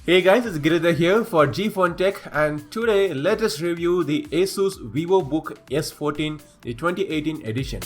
Hey guys, it's Giridhar here for G-Phone Tech, and today let us review the ASUS Vivobook S14, the 2018 edition.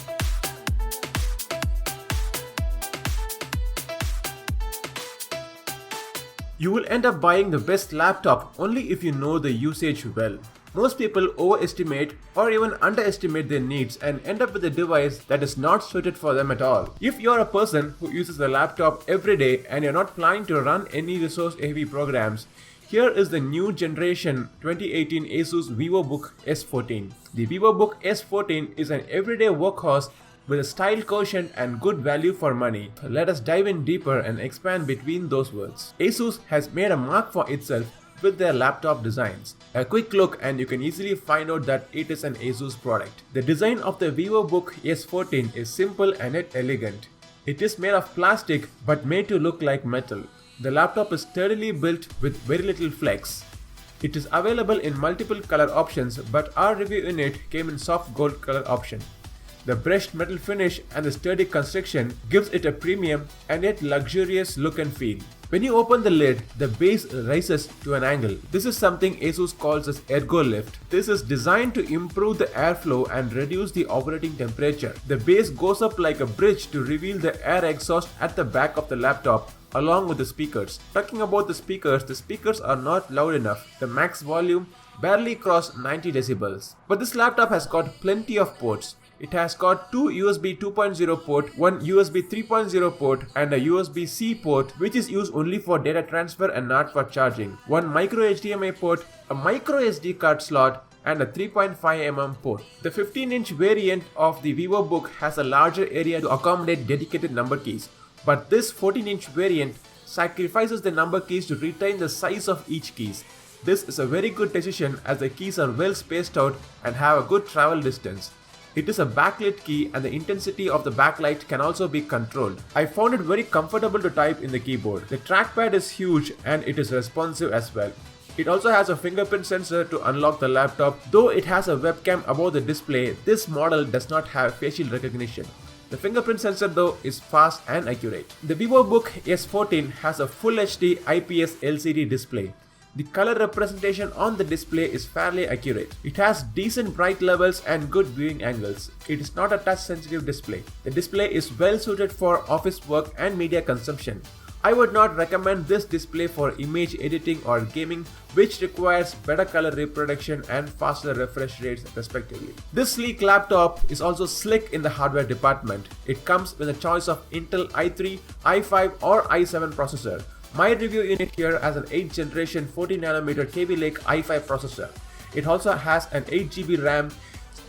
You will end up buying the best laptop only if you know the usage well. Most people overestimate or even underestimate their needs and end up with a device that is not suited for them at all. If you are a person who uses the laptop every day and you're not planning to run any resource-heavy programs, here is the new generation 2018 ASUS Vivobook S14. The Vivobook S14 is an everyday workhorse with a style quotient and good value for money. Let us dive in deeper and expand between those words. ASUS has made a mark for itself with their laptop designs. A quick look and you can easily find out that it is an ASUS product. The design of the Vivobook S14 is simple and yet elegant. It is made of plastic but made to look like metal. The laptop is sturdily built with very little flex. It is available in multiple color options, but our review in it came in soft gold color option. The brushed metal finish and the sturdy construction gives it a premium and yet luxurious look and feel. When you open the lid, the base rises to an angle. This is something ASUS calls as ergo lift. This is designed to improve the airflow and reduce the operating temperature. The base goes up like a bridge to reveal the air exhaust at the back of the laptop along with the speakers. Talking about the speakers are not loud enough. The max volume barely crossed 90 decibels. But this laptop has got plenty of ports. It has got two USB 2.0 port, one USB 3.0 port and a USB-C port which is used only for data transfer and not for charging, one micro HDMI port, a microSD card slot and a 3.5mm port. The 15-inch variant of the Vivobook has a larger area to accommodate dedicated number keys, but this 14-inch variant sacrifices the number keys to retain the size of each keys. This is a very good decision as the keys are well spaced out and have a good travel distance. It is a backlit key and the intensity of the backlight can also be controlled. I found it very comfortable to type in the keyboard. The trackpad is huge and it is responsive as well. It also has a fingerprint sensor to unlock the laptop. Though it has a webcam above the display, this model does not have facial recognition. The fingerprint sensor though is fast and accurate. The Vivobook S14 has a Full HD IPS LCD display. The color representation on the display is fairly accurate. It has decent bright levels and good viewing angles. It is not a touch sensitive display. The display is well suited for office work and media consumption. I would not recommend this display for image editing or gaming, which requires better color reproduction and faster refresh rates respectively. This sleek laptop is also slick in the hardware department. It comes with a choice of Intel i3, i5 or i7 processor. My review unit here has an 8th generation 14nm Kaby Lake i5 processor. It also has an 8GB RAM,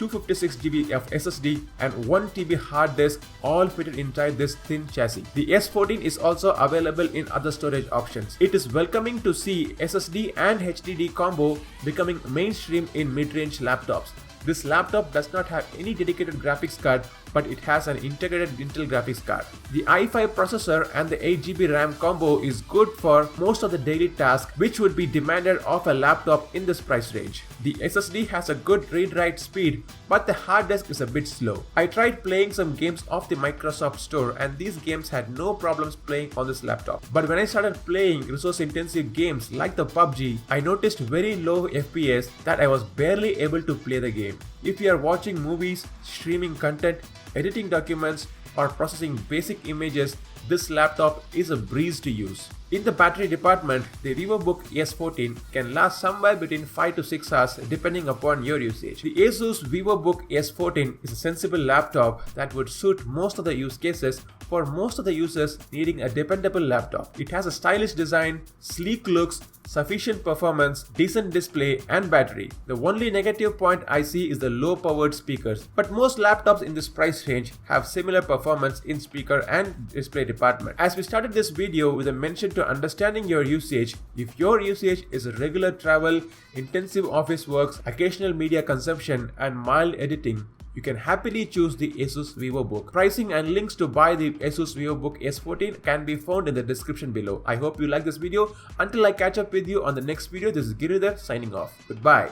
256GB of SSD and 1TB hard disk, all fitted inside this thin chassis. The S14 is also available in other storage options. It is welcoming to see SSD and HDD combo becoming mainstream in mid-range laptops. This laptop does not have any dedicated graphics card, but it has an integrated Intel graphics card. The i5 processor and the 8GB RAM combo is good for most of the daily tasks which would be demanded of a laptop in this price range. The SSD has a good read-write speed, but the hard disk is a bit slow. I tried playing some games off the Microsoft Store and these games had no problems playing on this laptop. But when I started playing resource-intensive games like the PUBG, I noticed very low FPS that I was barely able to play the game. If you are watching movies, streaming content, editing documents, or processing basic images, this laptop is a breeze to use. In the battery department, the Vivobook S14 can last somewhere between 5 to 6 hours depending upon your usage. The ASUS Vivobook S14 is a sensible laptop that would suit most of the use cases for most of the users needing a dependable laptop. It has a stylish design, sleek looks, sufficient performance, decent display and battery. The only negative point I see is the low powered speakers, but most laptops in this price range have similar performance in speaker and display department. As we started this video with a mention to understanding your usage, if your usage is regular travel, intensive office works, occasional media consumption and mild editing, you can happily choose the ASUS Vivobook. Pricing and links to buy the ASUS Vivobook S14 can be found in the description below. I hope you like this video. Until I catch up with you on the next video, this is Giridhar signing off. Goodbye.